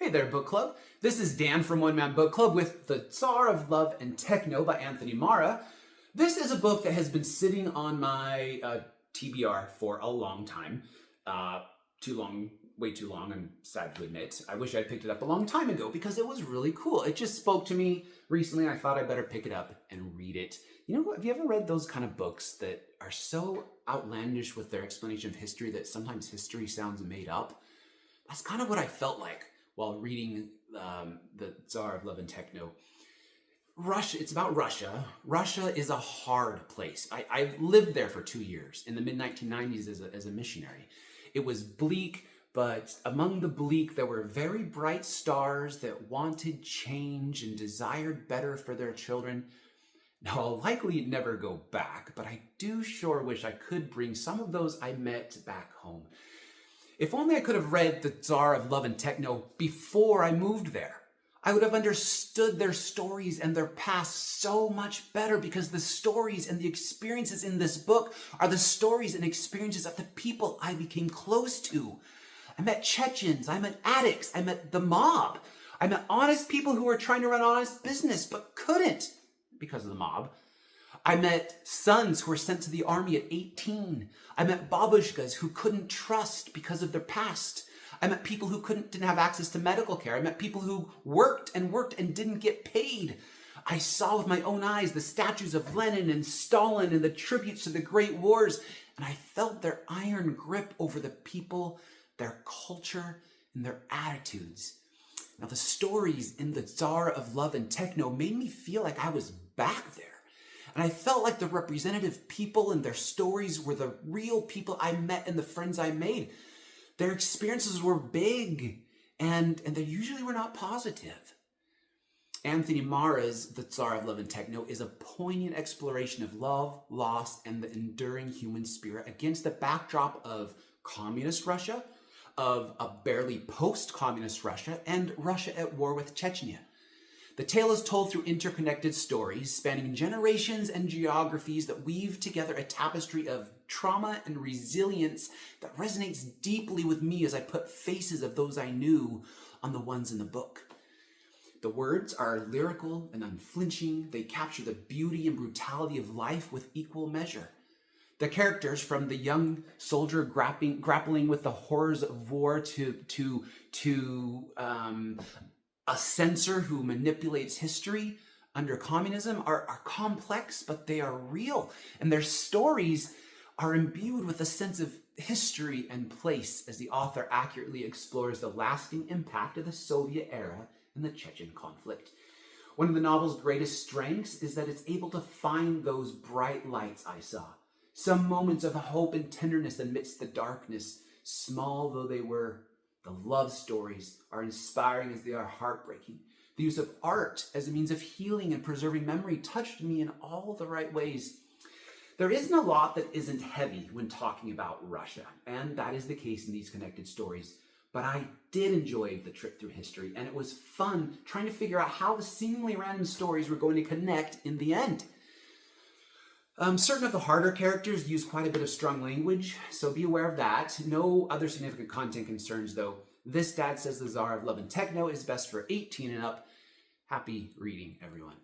Hey there, book club. This is Dan from One Man Book Club with The Tsar of Love and Techno by Anthony Marra. This is a book that has been sitting on my TBR for a long time. Too long, way too long, I'm sad to admit. I wish I'd picked it up a long time ago because it was really cool. It just spoke to me recently. I thought I'd better pick it up and read it. You know, have you ever read those kind of books that are so outlandish with their explanation of history that sometimes history sounds made up? That's kind of what I felt like while reading The Tsar of Love and Techno. Russia, it's about Russia. Russia is a hard place. I lived there for 2 years in the mid-1990s as a missionary. It was bleak, but among the bleak, there were very bright stars that wanted change and desired better for their children. Now, I'll likely never go back, but I do sure wish I could bring some of those I met back home. If only I could have read The Tsar of Love and Techno before I moved there. I would have understood their stories and their past so much better because the stories and the experiences in this book are the stories and experiences of the people I became close to. I met Chechens, I met addicts, I met the mob. I met honest people who were trying to run honest business but couldn't because of the mob. I met sons who were sent to the army at 18. I met babushkas who couldn't trust because of their past. I met people who didn't have access to medical care. I met people who worked and didn't get paid. I saw with my own eyes the statues of Lenin and Stalin and the tributes to the great wars, and I felt their iron grip over the people, their culture, and their attitudes. Now, the stories in The Tsar of Love and Techno made me feel like I was back there. And I felt like the representative people and their stories were the real people I met and the friends I made. Their experiences were big, and they usually were not positive. Anthony Marra's The Tsar of Love and Techno is a poignant exploration of love, loss, and the enduring human spirit against the backdrop of communist Russia, of a barely post-communist Russia, and Russia at war with Chechnya. The tale is told through interconnected stories spanning generations and geographies that weave together a tapestry of trauma and resilience that resonates deeply with me as I put faces of those I knew on the ones in the book. The words are lyrical and unflinching. They capture the beauty and brutality of life with equal measure. The characters, from the young soldier grappling with the horrors of war to a censor who manipulates history under communism, are complex, but they are real. And their stories are imbued with a sense of history and place as the author accurately explores the lasting impact of the Soviet era and the Chechen conflict. One of the novel's greatest strengths is that it's able to find those bright lights I saw. Some moments of hope and tenderness amidst the darkness, small though they were. The love stories are inspiring as they are heartbreaking. The use of art as a means of healing and preserving memory touched me in all the right ways. There isn't a lot that isn't heavy when talking about Russia, and that is the case in these connected stories. But I did enjoy the trip through history, and it was fun trying to figure out how the seemingly random stories were going to connect in the end. Certain of the harder characters use quite a bit of strong language, so be aware of that. No other significant content concerns, though. This dad says The Tsar of Love and Techno is best for 18 and up. Happy reading, everyone.